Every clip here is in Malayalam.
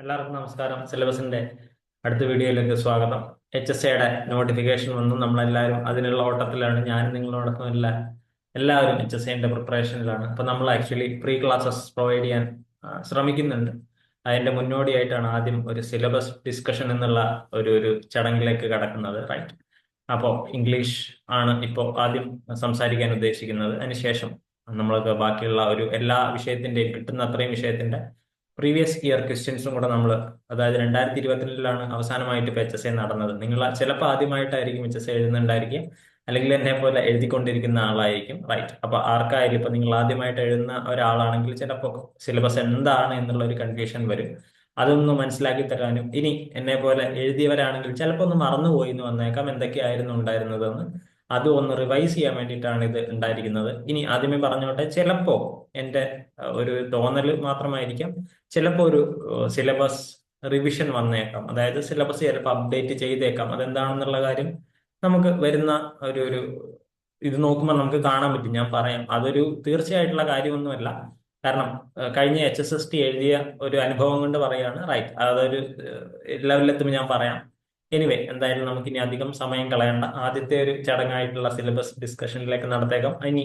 എല്ലാവർക്കും നമസ്കാരം. സിലബസിന്റെ അടുത്ത വീഡിയോയിലേക്ക് സ്വാഗതം. HSAയുടെ നോട്ടിഫിക്കേഷൻ വന്നു. നമ്മളെല്ലാവരും അതിനുള്ള ഓട്ടത്തിലാണ്. ഞാൻ നിങ്ങളോടൊപ്പം എല്ലാവരും HSAന്റെ പ്രിപ്പറേഷനിലാണ്. അപ്പൊ നമ്മൾ ആക്ച്വലി പ്രീ ക്ലാസ്സസ് പ്രൊവൈഡ് ചെയ്യാൻ ശ്രമിക്കുന്നുണ്ട്. അതിന്റെ മുന്നോടിയായിട്ടാണ് ആദ്യം ഒരു സിലബസ് ഡിസ്കഷൻ എന്നുള്ള ഒരു ചടങ്ങിലേക്ക് കടക്കുന്നത്, റൈറ്റ്? അപ്പോൾ ഇംഗ്ലീഷ് ആണ് ഇപ്പോൾ ആദ്യം സംസാരിക്കാൻ ഉദ്ദേശിക്കുന്നത്. അതിനുശേഷം നമ്മൾക്ക് ബാക്കിയുള്ള എല്ലാ വിഷയത്തിന്റെയും കിട്ടുന്ന അത്രയും വിഷയത്തിന്റെ പ്രീവിയസ് ഇയർ ക്വസ്റ്റ്യൻസും കൂടെ നമ്മൾ, അതായത് 2022 അവസാനമായിട്ട് ഇപ്പൊ HSA നടന്നത്. നിങ്ങൾ ചിലപ്പോൾ ആദ്യമായിട്ടായിരിക്കും HSA എഴുതുന്നുണ്ടായിരിക്കും, അല്ലെങ്കിൽ എന്നെ പോലെ എഴുതിക്കൊണ്ടിരിക്കുന്ന ആളായിരിക്കും, റൈറ്റ്? അപ്പൊ ആർക്കായാലും ഇപ്പൊ നിങ്ങൾ ആദ്യമായിട്ട് എഴുതുന്ന ഒരാളാണെങ്കിൽ ചിലപ്പോൾ സിലബസ് എന്താണ് എന്നുള്ള ഒരു കൺഫ്യൂഷൻ വരും. അതൊന്ന് മനസ്സിലാക്കി തരാനും, ഇനി എന്നെ പോലെ എഴുതിയവരാണെങ്കിൽ ചിലപ്പോൾ ഒന്ന് മറന്നുപോയി എന്ന് വന്നേക്കാം എന്തൊക്കെയായിരുന്നു ഉണ്ടായിരുന്നതെന്ന്. അത് ഒന്ന് റിവൈസ് ചെയ്യാൻ വേണ്ടിയിട്ടാണ് ഇത് ഉണ്ടായിരിക്കുന്നത്. ഇനി ആദ്യമേ പറഞ്ഞോട്ടെ, ചിലപ്പോ എന്റെ ഒരു തോന്നൽ മാത്രമായിരിക്കാം, ചിലപ്പോൾ ഒരു സിലബസ് റിവിഷൻ വന്നേക്കാം. അതായത് സിലബസ് ചിലപ്പോൾ അപ്ഡേറ്റ് ചെയ്തേക്കാം. അതെന്താണെന്നുള്ള കാര്യം നമുക്ക് വരുന്ന ഒരു ഇത് നോക്കുമ്പോൾ നമുക്ക് കാണാൻ പറ്റും. ഞാൻ പറയാം, അതൊരു തീർച്ചയായിട്ടുള്ള കാര്യമൊന്നുമല്ല. കാരണം കഴിഞ്ഞ HSST എഴുതിയ ഒരു അനുഭവം കൊണ്ട് പറയാണ്, റൈറ്റ്? അതൊരു ലെവലിലെത്തുമ്പോൾ ഞാൻ പറയാം. എനിവേ, എന്തായാലും നമുക്ക് ഇനി അധികം സമയം കളയണ്ട. ആദ്യത്തെ ഒരു ചടങ്ങായിട്ടുള്ള സിലബസ് ഡിസ്കഷനിലേക്ക് നടത്തേക്കാം. ഇനി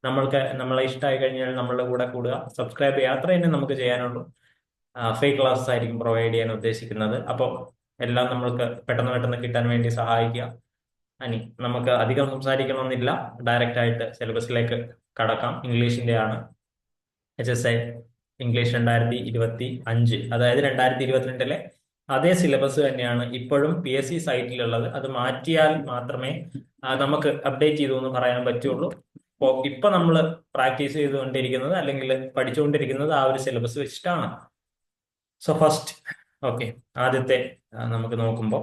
നമ്മളെ ഇഷ്ടമായി കഴിഞ്ഞാൽ നമ്മളുടെ കൂടെ കൂടുക, സബ്സ്ക്രൈബ് ചെയ്യുക, അത്ര തന്നെ നമുക്ക് ചെയ്യാനുള്ളൂ. ഫ്രീ ക്ലാസ്സസ് ആയിരിക്കും പ്രൊവൈഡ് ചെയ്യാൻ ഉദ്ദേശിക്കുന്നത്. അപ്പോൾ എല്ലാം നമ്മൾക്ക് പെട്ടെന്ന് പെട്ടെന്ന് കിട്ടാൻ വേണ്ടി സഹായിക്കുക. ഇനി നമുക്ക് അധികം സംസാരിക്കണമെന്നില്ല, ഡയറക്റ്റ് ആയിട്ട് സിലബസിലേക്ക് കടക്കാം. ഇംഗ്ലീഷിന്റെ ആണ് HSA ഇംഗ്ലീഷ് 2025, അതായത് 2022 അതേ സിലബസ് തന്നെയാണ് ഇപ്പോഴും PSC സൈറ്റിലുള്ളത്. അത് മാറ്റിയാൽ മാത്രമേ നമുക്ക് അപ്ഡേറ്റ് ചെയ്തു എന്ന് പറയാൻ പറ്റുള്ളൂ. അപ്പോൾ ഇപ്പൊ നമ്മൾ പ്രാക്ടീസ് ചെയ്തുകൊണ്ടിരിക്കുന്നത് അല്ലെങ്കിൽ പഠിച്ചുകൊണ്ടിരിക്കുന്നത് ആ ഒരു സിലബസ് വെച്ചിട്ടാണ്. സോ ഫസ്റ്റ്, ഓക്കെ, ആദ്യത്തെ നമുക്ക് നോക്കുമ്പോൾ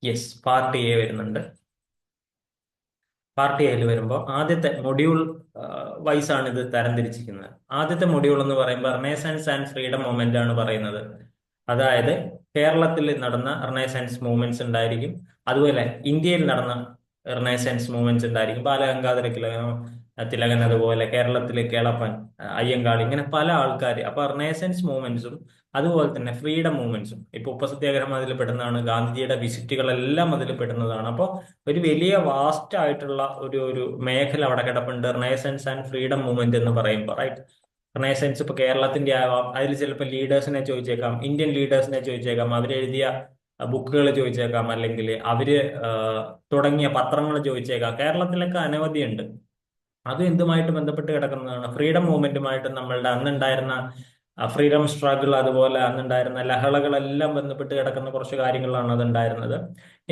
യെസ്, പാർട്ട് A വരുന്നുണ്ട്. പാർട്ട് എയിൽ വരുമ്പോൾ ആദ്യത്തെ മൊഡ്യൂൾ വൈസ് ആണ് ഇത് തരംതിരിച്ചിരിക്കുന്നത്. ആദ്യത്തെ മൊഡ്യൂൾ എന്ന് പറയുമ്പോൾ റിനൈസൻസ് ആൻഡ് ഫ്രീഡം മൂവ്മെന്റ് ആണ് പറയുന്നത്. അതായത് കേരളത്തിൽ നടന്ന റിനൈസൻസ് മൂവ്മെന്റ്സ് ഉണ്ടായിരിക്കും, അതുപോലെ ഇന്ത്യയിൽ നടന്ന റിനൈസൻസ് മൂവ്മെന്റ്സ് ഉണ്ടായിരിക്കും. ബാലഗംഗാധര തിലകൻ, അതുപോലെ കേരളത്തിലെ കേളപ്പൻ, അയ്യങ്കാളി, ഇങ്ങനെ പല ആൾക്കാർ. അപ്പൊ റിനൈസൻസ് മൂവ്മെന്റ്സും അതുപോലെ തന്നെ ഫ്രീഡം മൂവ്മെന്റ്സും, ഇപ്പൊ ഉപ്പ് സത്യാഗ്രഹം അതിൽ പെടുന്നതാണ്, ഗാന്ധിജിയുടെ വിസിറ്റുകളെല്ലാം അതിൽ പെടുന്നതാണ്. അപ്പോൾ ഒരു വലിയ വാസ്റ്റ് ആയിട്ടുള്ള ഒരു മേഖല അവിടെ കിടപ്പുണ്ട്, റിനൈസൻസ് ആൻഡ് ഫ്രീഡം മൂവ്മെന്റ് എന്ന് പറയുമ്പോൾ, റൈറ്റ്? റിനൈസൻസ് ഇപ്പൊ കേരളത്തിന്റെ ആവാം, അതിൽ ചിലപ്പോൾ ലീഡേഴ്സിനെ ചോദിച്ചേക്കാം, ഇന്ത്യൻ ലീഡേഴ്സിനെ ചോദിച്ചേക്കാം, അവരെഴുതിയ ബുക്കുകൾ ചോദിച്ചേക്കാം, അല്ലെങ്കിൽ അവര് തുടങ്ങിയ പത്രങ്ങൾ ചോദിച്ചേക്കാം. കേരളത്തിലൊക്കെ അനവധിയുണ്ട്. അതും എന്തുമായിട്ട് ബന്ധപ്പെട്ട് കിടക്കുന്നതാണ്? ഫ്രീഡം മൂവ്മെന്റുമായിട്ട്, നമ്മളുടെ അന്നുണ്ടായിരുന്ന ഫ്രീഡം സ്ട്രഗിൾ, അതുപോലെ അന്നുണ്ടായിരുന്ന ലഹളകളെല്ലാം ബന്ധപ്പെട്ട് കിടക്കുന്ന കുറച്ച് കാര്യങ്ങളാണ് അതുണ്ടായിരുന്നത്.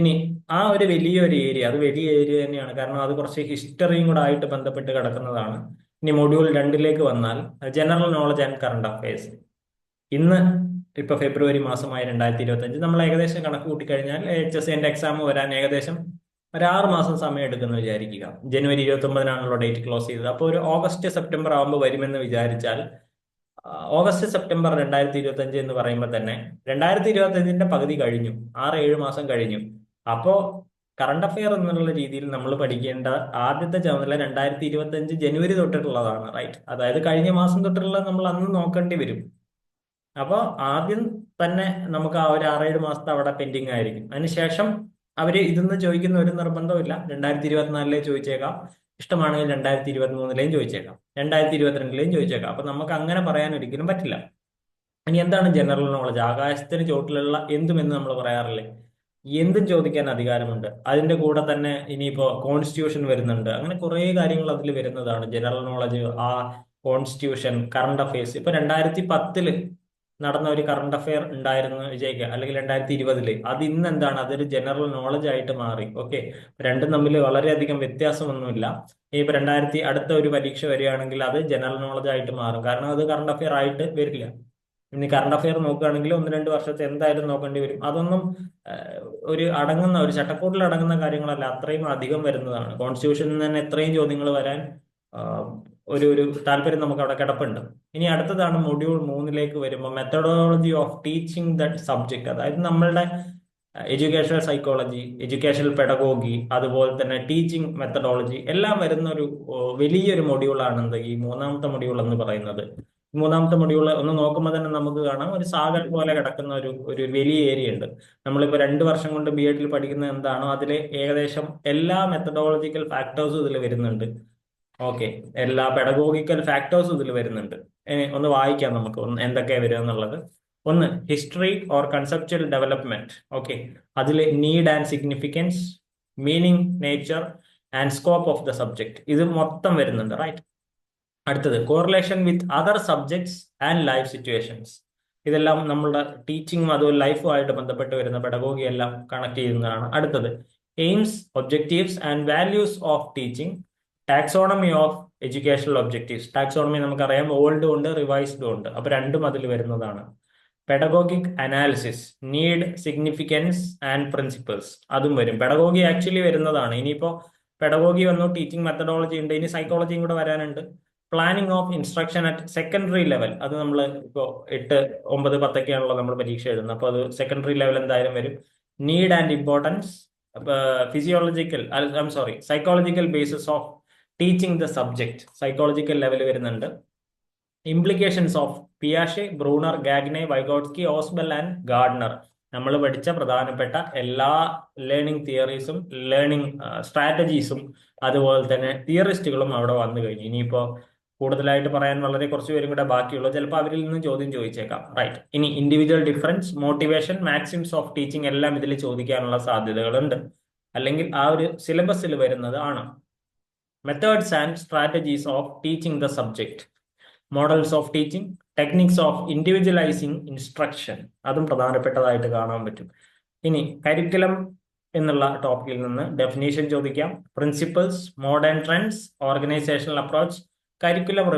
ഇനി ആ ഒരു വലിയൊരു ഏരിയ, അത് വലിയ ഏരിയ തന്നെയാണ്, കാരണം അത് കുറച്ച് ഹിസ്റ്ററിയും കൂടെ ആയിട്ട് ബന്ധപ്പെട്ട് കിടക്കുന്നതാണ്. ഇനി മൊഡ്യൂൾ 2 വന്നാൽ general knowledge and current affairs. ഇന്ന് ഇപ്പൊ ഫെബ്രുവരി മാസമായ 2025, നമ്മൾ ഏകദേശം കണക്ക് കൂട്ടിക്കഴിഞ്ഞാൽ HSAന്റെ എക്സാം വരാൻ ഏകദേശം ഒരു 6 മാസം സമയം എടുക്കുന്ന വിചാരിക്കുക. ജനുവരി 29 ഡേറ്റ് ക്ലോസ് ചെയ്തത്. അപ്പോൾ ഒരു ഓഗസ്റ്റ് സെപ്റ്റംബർ ആകുമ്പോൾ വരുമെന്ന് വിചാരിച്ചാൽ, ഓഗസ്റ്റ് സെപ്റ്റംബർ 2025 എന്ന് പറയുമ്പോൾ തന്നെ 2025ന്റെ പകുതി കഴിഞ്ഞു, 6-7 മാസം കഴിഞ്ഞു. അപ്പോ കറണ്ട് അഫെയർ എന്നുള്ള രീതിയിൽ നമ്മൾ പഠിക്കേണ്ട ആദ്യത്തെ ചുമതല 2025 ജനുവരി തൊട്ടിട്ടുള്ളതാണ്, റൈറ്റ്? അതായത് കഴിഞ്ഞ മാസം തൊട്ടുള്ള നമ്മൾ അന്ന് നോക്കേണ്ടി വരും. അപ്പോൾ ആദ്യം തന്നെ നമുക്ക് ആ ഒരു 6-7 മാസത്തെ അവിടെ പെൻഡിങ് ആയിരിക്കും. അതിനുശേഷം അവര് ഇതൊന്ന് ചോദിക്കുന്ന ഒരു നിർബന്ധമില്ല. 2024 ചോദിച്ചേക്കാം, ഇഷ്ടമാണെങ്കിൽ 2023 ചോദിച്ചേക്കാം, 2022 ചോദിച്ചേക്കാം. അപ്പൊ നമുക്ക് അങ്ങനെ പറയാൻ ഒരിക്കലും പറ്റില്ല. ഇനി എന്താണ് ജനറൽ നോളജ്? ആകാശത്തിന് ചോട്ടിലുള്ള എന്തുമെന്ന് നമ്മൾ പറയാറില്ലേ? എന്തും ചോദിക്കാൻ അധികാരമുണ്ട്. അതിന്റെ കൂടെ തന്നെ ഇനിയിപ്പോ കോൺസ്റ്റിറ്റ്യൂഷൻ വരുന്നുണ്ട്. അങ്ങനെ കുറെ കാര്യങ്ങൾ അതിൽ വരുന്നതാണ്. ജനറൽ നോളജ്, ആ കോൺസ്റ്റിറ്റ്യൂഷൻ, കറണ്ട് അഫയേഴ്സ്. ഇപ്പൊ 2010 നടന്ന ഒരു കറണ്ട് അഫെയർ ഉണ്ടായിരുന്നു വിജയിക്കുക, അല്ലെങ്കിൽ 2020, അത് ഇന്ന് എന്താണ്? അതൊരു ജനറൽ നോളജ് ആയിട്ട് മാറി. ഓക്കെ, രണ്ടും തമ്മിൽ വളരെയധികം വ്യത്യാസമൊന്നുമില്ല. ഇപ്പൊ അടുത്ത ഒരു പരീക്ഷ വരികയാണെങ്കിൽ അത് ജനറൽ നോളജ് ആയിട്ട് മാറും, കാരണം അത് കറണ്ട് അഫെയർ ആയിട്ട് വരില്ല. ഇനി കറണ്ട് അഫെയർ നോക്കുകയാണെങ്കിൽ 1-2 വർഷത്തെ എന്തായാലും നോക്കേണ്ടി വരും. അതൊന്നും ഒരു ചട്ടക്കൂട്ടിൽ അടങ്ങുന്ന കാര്യങ്ങളല്ല, അത്രയും അധികം വരുന്നതാണ്. കോൺസ്റ്റിറ്റ്യൂഷനിൽ തന്നെ എത്രയും ചോദ്യങ്ങൾ വരാൻ ഒരു താല്പര്യം നമുക്ക് അവിടെ കിടപ്പുണ്ട്. ഇനി അടുത്തതാണ് മൊഡ്യൂൾ 3 വരുമ്പോൾ methodology of teaching that subject. അതായത് നമ്മളുടെ എഡ്യൂക്കേഷണൽ സൈക്കോളജി, എഡ്യൂക്കേഷണൽ പെഡഗോഗി, അതുപോലെ തന്നെ ടീച്ചിങ് മെത്തഡോളജി എല്ലാം വരുന്ന ഒരു വലിയൊരു മൊഡ്യൂളാണ് ഈ 3-ാമത്തെ മൊഡ്യൂൾ എന്ന് പറയുന്നത്. മൂന്നാമത്തെ മൊഡ്യൂൾ ഒന്ന് നോക്കുമ്പോൾ തന്നെ നമുക്ക് കാണാം ഒരു സാഗർ പോലെ കിടക്കുന്ന ഒരു വലിയ ഏരിയ ഉണ്ട്. നമ്മളിപ്പോൾ 2 വർഷം കൊണ്ട് ബി എഡിൽ പഠിക്കുന്നത് എന്താണോ അതിൽ ഏകദേശം എല്ലാ മെത്തഡോളജിക്കൽ ഫാക്ടേഴ്സും ഇതിൽ വരുന്നുണ്ട്. ഓക്കെ, എല്ലാ പെഡഗോഗിക്കൽ ഫാക്ടേഴ്സും ഇതിൽ വരുന്നുണ്ട്. ഒന്ന് വായിക്കാം നമുക്ക് എന്തൊക്കെയാ വരിക എന്നുള്ളത്. ഒന്ന്, history or conceptual development. Okay, അതിൽ need and significance, meaning, nature and scope of the subject, ഇത് മൊത്തം വരുന്നുണ്ട്. റൈറ്റ്. അടുത്തത്, correlation with other subjects and life situations. ഇതെല്ലാം നമ്മളുടെ ടീച്ചിങ്ങും അതുപോലെ ലൈഫുമായിട്ട് ബന്ധപ്പെട്ട് വരുന്ന പെഡഗോഗി എല്ലാം കണക്ട് ചെയ്യുന്നതാണ്. അടുത്തത്, aims, objectives and values of teaching, taxonomy of educational objectives. Taxonomy നമുക്കറിയാം, ഓൾഡും ഉണ്ട് റിവൈസ്ഡും ഉണ്ട്, അപ്പൊ രണ്ടും അതിൽ വരുന്നതാണ്. Pedagogic analysis, need, significance and principles, അതും വരും. പെഡഗോഗി ആക്ച്വലി വരുന്നതാണ്. ഇനിയിപ്പോ പെഡഗോഗി വന്നു, ടീച്ചിങ് മെത്തഡോളജി ഉണ്ട്, ഇനി സൈക്കോളജിയും കൂടെ വരാനുണ്ട്. Planning of instruction at secondary level, അത് നമ്മൾ ഇപ്പോൾ 8, 9, 10 നമ്മൾ പരീക്ഷ എഴുതുന്നത്, അപ്പോൾ അത് സെക്കൻഡറി ലെവൽ എന്തായാലും വരും. Need and importance, physiological psychological basis of teaching the subject, psychological level വരുന്നുണ്ട്. ഇംപ്ലിക്കേഷൻസ് ഓഫ് പിയാഷെ, Bruner, Gagne, Vygotsky, Ausubel and Gardner, നമ്മൾ പഠിച്ച പ്രധാനപ്പെട്ട എല്ലാ ലേണിംഗ് തിയറീസും ലേണിംഗ് സ്ട്രാറ്റജീസും അതുപോലെ തന്നെ തിയറിസ്റ്റുകളും അവിടെ വന്നു കഴിഞ്ഞു. ഇനിയിപ്പോ കൂടുതലായിട്ട് പറയാൻ വളരെ കുറച്ച് പേരും കൂടെ ബാക്കിയുള്ളൂ, ചിലപ്പോൾ അവരിൽ നിന്ന് ചോദ്യം ചോദിച്ചേക്കാം. റൈറ്റ്. ഇനി individual difference, motivation, maxims of teaching എല്ലാം ഇതിൽ ചോദിക്കാനുള്ള സാധ്യതകളുണ്ട്, അല്ലെങ്കിൽ ആ ഒരു സിലബസിൽ വരുന്നത് ആണ്. Methods and strategies of teaching the subject, models of teaching, techniques of individualising instruction, അതും പ്രധാനപ്പെട്ടതായിട്ട് കാണാൻ പറ്റും. ഇനി കരിക്കുലം എന്നുള്ള ടോപ്പിക്കിൽ നിന്ന് ഡെഫിനേഷൻ ചോദിക്കാം. Principles, modern trends, organisational approach, curriculum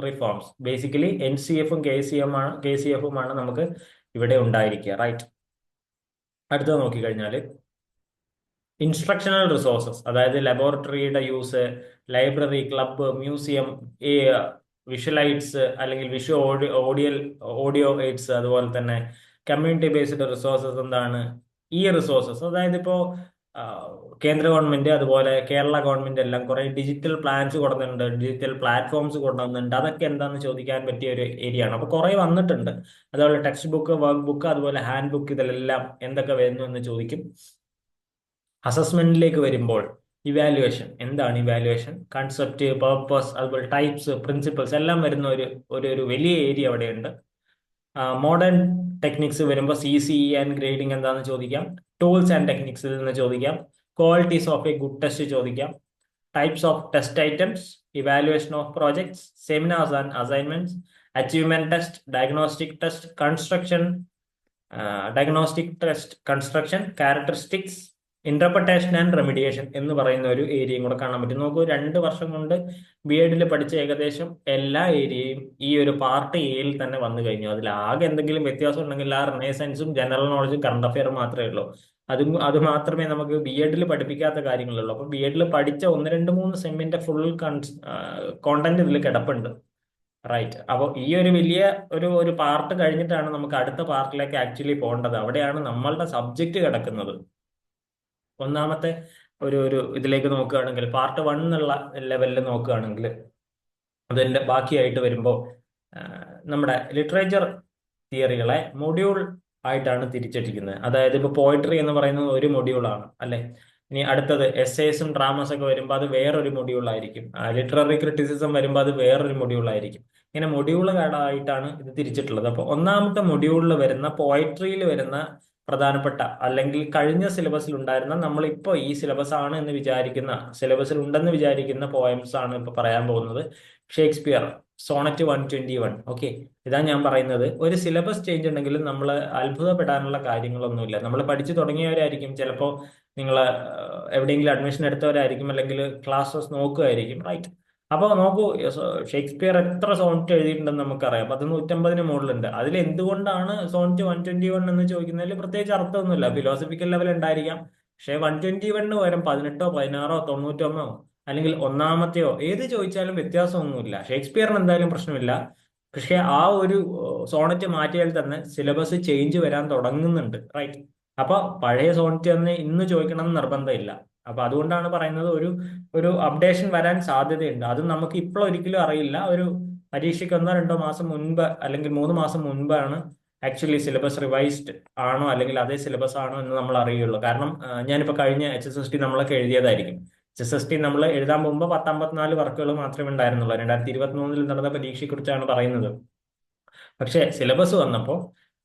reforms. Basically NCF-ഉം KCF-ഉമാണ് നമുക്ക് ഇവിടെ ഉണ്ടായിരിക്കുക. റൈറ്റ്. അടുത്തത് നോക്കിക്കഴിഞ്ഞാൽ ഇൻസ്ട്രക്ഷണൽ റിസോഴ്സസ്, അതായത് ലബോറട്ടറിയുടെ use, library, club, museum, visual aids അല്ലെങ്കിൽ ഓഡിയോ എയ്ഡ്സ്, അതുപോലെ തന്നെ കമ്മ്യൂണിറ്റി ബേസ്ഡ് റിസോഴ്സസ് എന്താണ് ഈ റിസോഴ്സസ്. അതായത് ഇപ്പോൾ കേന്ദ്ര ഗവൺമെന്റ് അതുപോലെ കേരള ഗവൺമെന്റ് എല്ലാം കുറെ ഡിജിറ്റൽ പ്ലാൻസ് കൊടുക്കുന്നുണ്ട്, ഡിജിറ്റൽ പ്ലാറ്റ്ഫോംസ് കൊണ്ടുവന്നിട്ടുണ്ട്. അതൊക്കെ എന്താണെന്ന് ചോദിക്കാൻ പറ്റിയ ഒരു ഏരിയ ആണ്. അപ്പോൾ കുറെ വന്നിട്ടുണ്ട്. അതുപോലെ ടെക്സ്റ്റ് ബുക്ക്, വർക്ക് ബുക്ക്, അതുപോലെ ഹാൻഡ് ബുക്ക്, ഇതിലെല്ലാം എന്തൊക്കെ വരുന്നു എന്ന് ചോദിക്കും. അസസ്മെന്റിലേക്ക് വരുമ്പോൾ ഇവാലുവേഷൻ, എന്താണ് ഇവാലുവേഷൻ, കൺസെപ്റ്റ്, പർപ്പസ്, അതുപോലെ ടൈപ്സ്, പ്രിൻസിപ്പിൾസ് എല്ലാം വരുന്ന ഒരു വലിയ ഏരിയ അവിടെയുണ്ട്. മോഡേൺ ടെക്നിക്സ് വരുമ്പോൾ CCE ആൻഡ് ഗ്രേഡിംഗ് എന്താണെന്ന് ചോദിക്കാം. ടൂൾസ് ആൻഡ് ടെക്നിക്സിൽ നിന്ന് ചോദിക്കാം. Qualities of a good test ചോദിക്കാം. Types of test items, evaluation of projects, seminars and assignments, achievement test, diagnostic test, construction, characteristics, interpretation and remediation എന്ന് പറയുന്ന ഒരു ഏരിയയും കൂടെ കാണാൻ പറ്റും. നോക്കൂ, 2 വർഷം കൊണ്ട് BEd പഠിച്ച ഏകദേശം എല്ലാ ഏരിയയും ഈ ഒരു പാർട്ട് Aയിൽ തന്നെ വന്നു കഴിഞ്ഞു. അതിൽ ആകെ എന്തെങ്കിലും വ്യത്യാസം ഉണ്ടെങ്കിൽ ആ റിനൈസൻസും ജനറൽ നോളജും കറണ്ട് അഫെയർ മാത്രമേ ഉള്ളൂ. അത് മാത്രമേ നമുക്ക് BEd പഠിപ്പിക്കാത്ത കാര്യങ്ങളുള്ളൂ. അപ്പൊ BEd പഠിച്ച 1, 2, 3 സെമ്മിന്റെ ഫുൾ കോണ്ടന്റ് ഇതിൽ കിടപ്പുണ്ട്. റൈറ്റ്. അപ്പോൾ ഈ ഒരു വലിയ ഒരു പാർട്ട് കഴിഞ്ഞിട്ടാണ് നമുക്ക് അടുത്ത പാർട്ടിലേക്ക് ആക്ച്വലി പോകേണ്ടത്. അവിടെയാണ് നമ്മളുടെ സബ്ജക്റ്റ് കിടക്കുന്നത്. ഒന്നാമത്തെ ഒരു ഇതിലേക്ക് നോക്കുകയാണെങ്കിൽ, പാർട്ട് 1 എന്നുള്ള ലെവലിൽ നോക്കുകയാണെങ്കിൽ അതിന്റെ ബാക്കിയായിട്ട് വരുമ്പോൾ നമ്മുടെ ലിറ്ററേച്ചർ തിയറികളെ മൊഡ്യൂൾ ആയിട്ടാണ് തിരിച്ചിട്ടിരിക്കുന്നത്. അതായത് ഇപ്പോൾ പോയിട്രി എന്ന് പറയുന്നത് ഒരു മൊഡ്യൂളാണ് അല്ലെ. ഇനി അടുത്തത് എസ്സേസും ഡ്രാമസ് ഒക്കെ വരുമ്പോൾ അത് വേറൊരു മൊഡ്യൂളായിരിക്കും. ലിറ്റററി ക്രിറ്റിസിസം വരുമ്പോൾ അത് വേറൊരു മൊഡ്യൂളായിരിക്കും. ഇങ്ങനെ മൊഡ്യൂളുകളായിട്ടാണ് ഇത് തിരിച്ചിട്ടുള്ളത്. അപ്പോൾ ഒന്നാമത്തെ മൊഡ്യൂളിൽ വരുന്ന പോയട്രിയിൽ വരുന്ന പ്രധാനപ്പെട്ട അല്ലെങ്കിൽ കഴിഞ്ഞ സിലബസിൽ ഉണ്ടായിരുന്ന, നമ്മളിപ്പോൾ ഈ സിലബസ് ആണ് എന്ന് വിചാരിക്കുന്ന, സിലബസിൽ ഉണ്ടെന്ന് വിചാരിക്കുന്ന പോയംസ് ആണ് ഇപ്പൊ പറയാൻ പോകുന്നത്. Shakespeare, Sonet 121. ഓക്കെ, ഇതാ ഞാൻ പറയുന്നത്. ഒരു സിലബസ് ചേഞ്ച് ഉണ്ടെങ്കിലും നമ്മൾ അത്ഭുതപ്പെടാനുള്ള കാര്യങ്ങളൊന്നുമില്ല. നമ്മൾ പഠിച്ചു തുടങ്ങിയവരായിരിക്കും, ചിലപ്പോൾ നിങ്ങൾ എവിടെയെങ്കിലും അഡ്മിഷൻ എടുത്തവരായിരിക്കും, അല്ലെങ്കിൽ ക്ലാസ്സസ് നോക്കുമായിരിക്കും. റൈറ്റ്. അപ്പോൾ നോക്കൂ, ഷേക്സ്പിയർ എത്ര സോണറ്റ് എഴുതിയിട്ടുണ്ടെന്ന് നമുക്കറിയാം. 150-ന് മുകളിലുണ്ട്. അതിൽ എന്തുകൊണ്ടാണ് സോണറ്റ് 121 എന്ന് ചോദിക്കുന്നതിൽ പ്രത്യേകിച്ച് അർത്ഥമൊന്നുമില്ല. ഫിലോസഫിക്കൽ ലെവൽ ഉണ്ടായിരിക്കാം. പക്ഷേ 121 പകരം 18, 16, 91 അല്ലെങ്കിൽ ഒന്നാമത്തെയോ ഏത് ചോദിച്ചാലും വ്യത്യാസമൊന്നുമില്ല. ഷേക്സ്പിയറിന് എന്തായാലും പ്രശ്നമില്ല. പക്ഷെ ആ ഒരു സോണറ്റ് മാറ്റിയാൽ തന്നെ സിലബസ് ചേഞ്ച് വരാൻ തുടങ്ങുന്നുണ്ട്. റൈറ്റ്. അപ്പൊ പഴയ സോണറ്റ് തന്നെ ഇന്ന് ചോദിക്കണം എന്ന് നിർബന്ധമില്ല. അപ്പൊ അതുകൊണ്ടാണ് പറയുന്നത് ഒരു അപ്ഡേഷൻ വരാൻ സാധ്യതയുണ്ട്. അത് നമുക്ക് ഇപ്പോൾ ഒരിക്കലും അറിയില്ല. ഒരു പരീക്ഷയ്ക്ക് 1-2 മാസം മുൻപ് അല്ലെങ്കിൽ 3 മാസം മുൻപാണ് ആക്ച്വലി സിലബസ് റിവൈസ്ഡ് ആണോ അല്ലെങ്കിൽ അതേ സിലബസ് ആണോ എന്ന് നമ്മൾ അറിയുള്ളൂ. കാരണം ഞാനിപ്പോൾ കഴിഞ്ഞ HSST നമ്മളൊക്കെ എഴുതിയതായിരിക്കും. HSST നമ്മൾ എഴുതാൻ പോകുമ്പോൾ 1054 വർക്കുകൾ മാത്രമേ ഉണ്ടായിരുന്നുള്ളൂ. 2023 നടന്ന പരീക്ഷയെക്കുറിച്ചാണ് പറയുന്നത്. പക്ഷേ സിലബസ് വന്നപ്പോൾ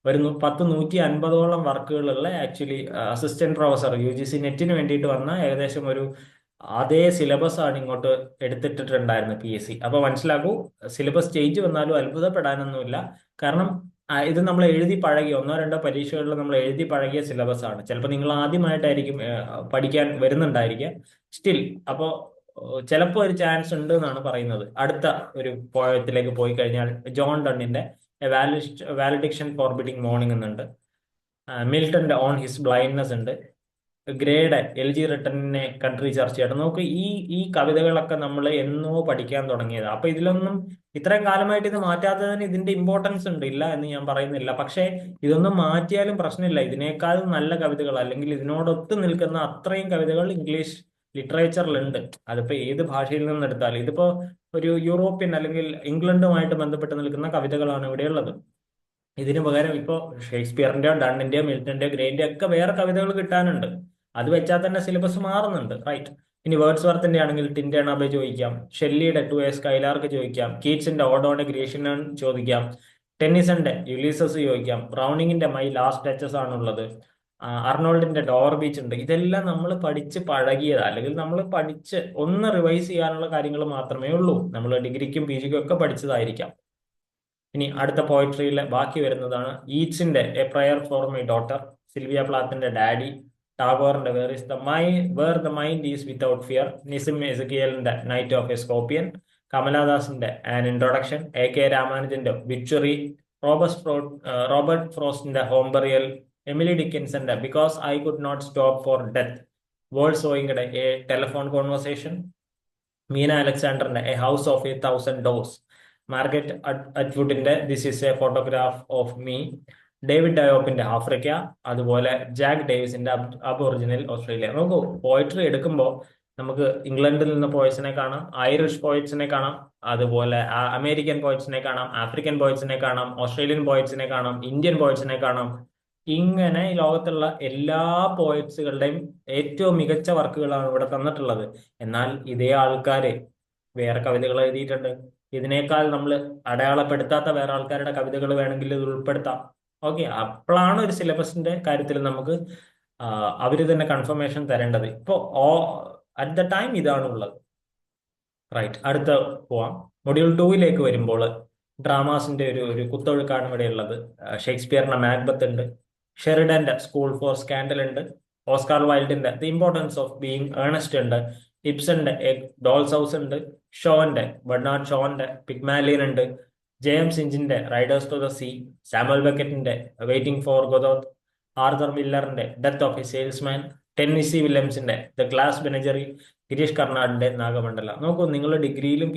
ഒരു 150 വർക്കുകളുള്ള ആക്ച്വലി അസിസ്റ്റന്റ് പ്രൊഫസർ UGC നെറ്റിന് വേണ്ടിയിട്ട് വന്ന ഏകദേശം ഒരു അതേ സിലബസ് ആണ് ഇങ്ങോട്ട് എടുത്തിട്ടിട്ടുണ്ടായിരുന്നത് PSC. അപ്പൊ മനസ്സിലാക്കൂ, സിലബസ് ചേഞ്ച് വന്നാലും അത്ഭുതപ്പെടാനൊന്നുമില്ല. കാരണം ഇത് നമ്മൾ എഴുതി പഴകിയ 1-2 പരീക്ഷകളിൽ നമ്മൾ എഴുതി പഴകിയ സിലബസ് ആണ്. ചിലപ്പോൾ നിങ്ങൾ ആദ്യമായിട്ടായിരിക്കും പഠിക്കാൻ വരുന്നുണ്ടായിരിക്കുക. സ്റ്റിൽ അപ്പോൾ ചിലപ്പോൾ ഒരു ചാൻസ് ഉണ്ട് എന്നാണ് പറയുന്നത്. അടുത്ത ഒരു പോയത്തിലേക്ക് പോയി കഴിഞ്ഞാൽ ജോൺ ഡണ്ണിന്റെ വാലഡിക്ഷൻ ഫോർബിഡിങ് മോർണിംഗ് എന്നുണ്ട്. മിൽട്ടന്റെ ഓൺ ഹിസ് ബ്ലൈൻഡ്നെസ് ഉണ്ട്. ഗ്രേഡ് LG റിട്ടണിനെ കൺട്രി ചർച്ചയായിട്ട് നോക്ക്. ഈ കവിതകളൊക്കെ നമ്മൾ എന്നോ പഠിക്കാൻ തുടങ്ങിയത്. അപ്പൊ ഇതിലൊന്നും ഇത്രയും കാലമായിട്ട് ഇത് മാറ്റാത്തതിന് ഇതിന്റെ ഇമ്പോർട്ടൻസ് ഉണ്ട്, ഇല്ല എന്ന് ഞാൻ പറയുന്നില്ല. പക്ഷേ ഇതൊന്നും മാറ്റിയാലും പ്രശ്നമില്ല. ഇതിനേക്കാളും നല്ല കവിതകൾ അല്ലെങ്കിൽ ഇതിനോടൊത്ത് നിൽക്കുന്ന അത്രയും കവിതകൾ ഇംഗ്ലീഷ് ലിറ്ററേച്ചറിലുണ്ട്. അതിപ്പോ ഏത് ഭാഷയിൽ നിന്ന് എടുത്താലും ഇതിപ്പോ ഒരു യൂറോപ്യൻ അല്ലെങ്കിൽ ഇംഗ്ലണ്ടുമായിട്ട് ബന്ധപ്പെട്ട് നിൽക്കുന്ന കവിതകളാണ് ഇവിടെയുള്ളത്. ഇതിന് പകരം ഇപ്പോൾ ഷേക്സ്പിയറിന്റെയോ ഡണ്ണിന്റെയോ മിൽട്ടന്റെയോ ഗ്രേന്റെയോ ഒക്കെ വേറെ കവിതകൾ കിട്ടാനുണ്ട്. അത് വെച്ചാൽ തന്നെ സിലബസ് മാറുന്നുണ്ട്, റൈറ്റ്? ഇനി വേർഡ്സ് വർത്തിന്റെ ആണെങ്കിൽ ടിൻഡേ നബെ ചോദിക്കാം, ഷെല്ലിയുടെ 2 എ സ്കൈലാർക്ക് ചോദിക്കാം, കീറ്റ്സിന്റെ ഓഡോടെ ഗ്രീഷ്യൻ ചോദിക്കാം, ടെന്നിസന്റെ യുലീസസ് ചോദിക്കാം, ബ്രൗണിങ്ങിന്റെ മൈ ലാസ്റ്റ് ടച്ചസ് ആണുള്ളത്, അർണോൾഡിന്റെ ഡോർ ബീച്ച് ഉണ്ട്. ഇതെല്ലാം നമ്മൾ പഠിച്ച് പഴകിയത് അല്ലെങ്കിൽ നമ്മൾ പഠിച്ച് ഒന്ന് റിവൈസ് ചെയ്യാനുള്ള കാര്യങ്ങൾ മാത്രമേ ഉള്ളൂ. നമ്മൾ ഡിഗ്രിക്കും PGക്കും ഒക്കെ പഠിച്ചതായിരിക്കാം. ഇനി അടുത്ത പോയിട്രിയിലെ ബാക്കി വരുന്നതാണ് ഈറ്റ്സിന്റെ a prayer for my daughter, Sylvia പ്ലാത്തിന്റെ ഡാഡി, ടാഗോറിന്റെ where the mind is without fear, Nissim എസക്കിയലിന്റെ നൈറ്റ് ഓഫ് എ സ്കോപ്പിയൻ, കമലാദാസിന്റെ ആൻ ഇൻട്രൊഡക്ഷൻ, AK രാമാനുജന്റെ വിക്ടറി, റോബർട്ട് ഫ്രോസ്റ്റിന്റെ ഹോംബറിയൽ, എമിലി ഡിക്കിൻസന്റെ because I could not stop for death, വോൾസോയിയുടെ എ ടെലിഫോൺ കോൺവെർസേഷൻ, മീന അലക്സാണ്ടറിന്റെ a house of 1,000 doors, Margaret അറ്റ്വുഡിന്റെ this is a photograph of me, David ഡയോപ്പിന്റെ ആഫ്രിക്ക, അതുപോലെ ജാക്ക് ഡേവിസിന്റെ അബോറിജിനൽ ഓസ്ട്രേലിയ. നോക്കൂ, പോയിട്രി എടുക്കുമ്പോൾ നമുക്ക് ഇംഗ്ലണ്ടിൽ നിന്ന് പോയിറ്റ്സിനെ കാണാം, ഐറിഷ് പോയിറ്റ്സിനെ കാണാം, അതുപോലെ അമേരിക്കൻ പോയിറ്റ്സിനെ കാണാം, ആഫ്രിക്കൻ പോയിറ്റ്സിനെ കാണാം, ഓസ്ട്രേലിയൻ പോയിറ്റ്സിനെ കാണാം, ഇന്ത്യൻ പോയിറ്റ്സിനെ കാണാം. ഇങ്ങനെ ഈ ലോകത്തുള്ള എല്ലാ പോയിറ്റ്സുകളുടെയും ഏറ്റവും മികച്ച വർക്കുകളാണ് ഇവിടെ തന്നിട്ടുള്ളത്. എന്നാൽ ഇതേ ആൾക്കാര് വേറെ കവിതകൾ എഴുതിയിട്ടുണ്ട്. ഇതിനേക്കാൾ നമ്മൾ അടയാളപ്പെടുത്താത്ത വേറെ ആൾക്കാരുടെ കവിതകൾ വേണമെങ്കിൽ ഇത് ഉൾപ്പെടുത്താം. ഓക്കെ, അപ്പോഴാണ് ഒരു സിലബസിന്റെ കാര്യത്തിൽ നമുക്ക് അവര് തന്നെ കൺഫർമേഷൻ തരേണ്ടത്. ഇപ്പോ അറ്റ് ദ ടൈം ഇതാണ് ഉള്ളത്, റൈറ്റ്? അടുത്ത പോവാം. മൊഡ്യൂൾ 2ലേക്ക് വരുമ്പോൾ ഡ്രാമാസിന്റെ ഒരു കുത്തൊഴുക്കാണ് ഇവിടെ ഉള്ളത്. ഷേക്സ്പിയറിന്റെ മാക്ബത്ത് ഉണ്ട്, ഷെറിഡന്റെ സ്കൂൾ ഫോർ സ്കാൻഡൽ ഉണ്ട്, ഓസ്കാർ വൈൽഡിന്റെ the importance of being Earnest ഉണ്ട്, ഇബ്സന്റെ ഡോൾസ് ഹൗസ് ഉണ്ട്, ഷോന്റെ ബെർണാഡ് ഷോന്റെ പിഗ്മാലിയൻ ഉണ്ട്, ജെയിംസ് ഇഞ്ചിന്റെ riders to the sea, Samuel ബക്കറ്റിന്റെ വെയിറ്റിംഗ് ഫോർ ഗൊദോത്ത്, ആർതർ മില്ലറിന്റെ death of a salesman, Tennessee വില്യംസിന്റെ ദ ഗ്ലാസ് ബെനജറി, ഗിരീഷ് കർണാടിന്റെ നാഗമണ്ഡല. നോക്കൂ, നിങ്ങൾ ഡിഗ്രിയിലും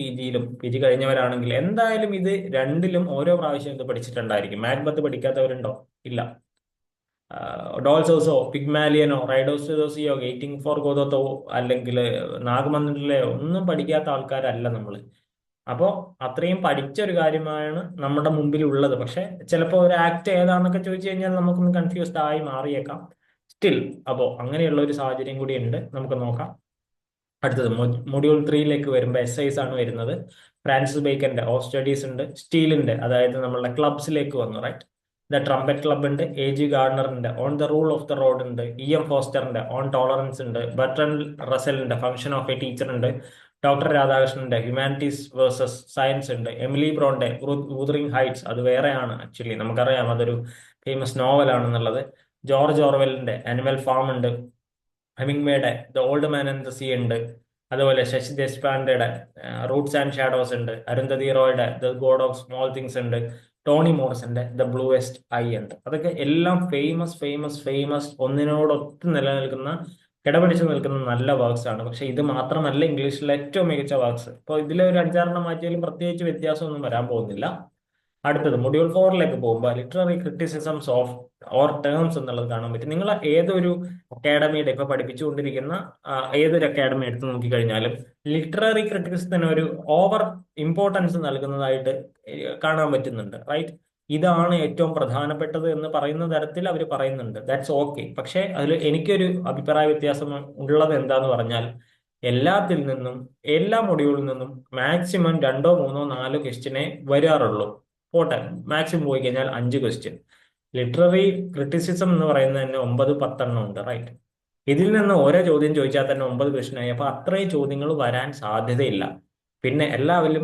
PG കഴിഞ്ഞവരാണെങ്കിൽ എന്തായാലും ഇത് രണ്ടിലും ഓരോ പ്രാവശ്യം ഇത് പഠിച്ചിട്ടുണ്ടായിരിക്കും. മാക്ബത്ത് പഠിക്കാത്തവരുണ്ടോ? ഇല്ല. ഡോൾസ് ഹൗസോ പിഗ്മാലിയനോ റൈഡേഴ്സ് ടു ദ സീയോ വെയിറ്റിംഗ് ഫോർ ഗോദത്തോ അല്ലെങ്കിൽ നാഗമണ്ഡലയോ ഒന്നും പഠിക്കാത്ത ആൾക്കാരല്ല നമ്മൾ. അപ്പോൾ അത്രയും പഠിച്ച ഒരു കാര്യമാണ് നമ്മുടെ മുമ്പിൽ ഉള്ളത്. പക്ഷെ ചിലപ്പോൾ ഒരു ആക്ട് ഏതാണെന്നൊക്കെ ചോദിച്ചു കഴിഞ്ഞാൽ നമുക്കൊന്ന് കൺഫ്യൂസ്ഡ് ആയി മാറിയേക്കാം. സ്റ്റിൽ അപ്പോൾ അങ്ങനെയുള്ള ഒരു സാഹചര്യം കൂടി ഉണ്ട്, നമുക്ക് നോക്കാം. അടുത്തത് മൊഡ്യൂൾ 3ലേക്ക് വരുമ്പോൾ essays ആണ് വരുന്നത്. ഫ്രാൻസിസ് ബേക്കന്റെ ഓഫ് സ്റ്റഡീസ് ഉണ്ട്, സ്റ്റീലിന്റെ അതായത് നമ്മളുടെ ക്ലബ്സിലേക്ക് വന്നു, റൈറ്റ്? ദ ട്രംപറ്റ് ക്ലബ് ഉണ്ട്, AG ഗാർഡനറിന്റെ on the rule of the road ഉണ്ട്, EM ഫോസ്റ്ററിന്റെ ഓൺ ടോളറൻസ് ഉണ്ട്, ബർട്രൻഡ് റസലിന്റെ ഫംഗ്ഷൻ ഓഫ് എ ടീച്ചർ ഉണ്ട്, ഡോക്ടർ രാധാകൃഷ്ണന്റെ ഹ്യൂമാനിറ്റീസ് വേഴ്സസ് സയൻസ് ഉണ്ട്, എമിലി ബ്രോന്റെ വൂതറിംഗ് ഹൈറ്റ്സ്, അത് വേറെയാണ് ആക്ച്വലി, നമുക്കറിയാം അതൊരു ഫേമസ് നോവലാണെന്നുള്ളത്, ജോർജ് ഓർവെലിന്റെ ആനിമൽ ഫാം ഉണ്ട്, ഹെമിംഗ്വേയുടെ the old man and the sea ഉണ്ട്, അതുപോലെ ശശി ദേശ്പാണ്ഡെയുടെ റൂട്ട്സ് ആൻഡ് ഷാഡോസ് ഉണ്ട്, അരുന്ധതി റോയുടെ the God of small things ഉണ്ട്, ടോണി മോറിസന്റെ ദ ബ്ലൂവെസ്റ്റ് ഐ ഉണ്ട്. അതൊക്കെ എല്ലാം ഫേമസ് ഫേമസ് ഫേമസ് ഒന്നിനോടൊത്ത് നിലനിൽക്കുന്ന കിടപിടിച്ച് നിൽക്കുന്ന നല്ല വർക്ക്സ് ആണ്. പക്ഷെ ഇത് മാത്രമല്ല ഇംഗ്ലീഷിലെ ഏറ്റവും മികച്ച വർക്ക്സ്. ഇപ്പോൾ ഇതിലെ ഒരു 5-6 മാറ്റിയാലും പ്രത്യേകിച്ച് വ്യത്യാസമൊന്നും വരാൻ പോകുന്നില്ല. അടുത്തത് മൊഡ്യൂൾ 4ലേക്ക് പോകുമ്പോൾ literary criticisms of or terms എന്നുള്ളത് കാണാൻ പറ്റും. നിങ്ങൾ ഏതൊരു അക്കാഡമിയുടെ ഇപ്പൊ പഠിപ്പിച്ചുകൊണ്ടിരിക്കുന്ന ഏതൊരു അക്കാഡമി എടുത്ത് നോക്കിക്കഴിഞ്ഞാലും ലിറ്റററി ക്രിറ്റിസിസത്തിന് ഒരു ഓവർ ഇമ്പോർട്ടൻസ് നൽകുന്നതായിട്ട് കാണാൻ പറ്റുന്നുണ്ട്, റൈറ്റ്? ഇതാണ് ഏറ്റവും പ്രധാനപ്പെട്ടത് എന്ന് പറയുന്ന തരത്തിൽ അവർ പറയുന്നുണ്ട്. That's okay. പക്ഷെ അതിൽ എനിക്കൊരു അഭിപ്രായ വ്യത്യാസം ഉള്ളത് എന്താന്ന് പറഞ്ഞാൽ, എല്ലാത്തിൽ നിന്നും എല്ലാ മൊഡ്യൂളിൽ നിന്നും മാക്സിമം 2, 3, 4 ക്വസ്റ്റ്യനെ വരാറുള്ളൂ. പോട്ടെ, മാക്സിമം പോയി കഴിഞ്ഞാൽ 5 ക്വസ്റ്റ്യൻ. ലിറ്റററി ക്രിറ്റിസിസം എന്ന് പറയുന്നത് തന്നെ 9, 10 ഉണ്ട്, റൈറ്റ്? ഇതിൽ നിന്ന് ഓരോ ചോദ്യം ചോദിച്ചാൽ തന്നെ 9 ക്വസ്റ്റ്യൻ ആയി. അപ്പൊ അത്രയും ചോദ്യങ്ങൾ വരാൻ സാധ്യതയില്ല. പിന്നെ എല്ലാവരും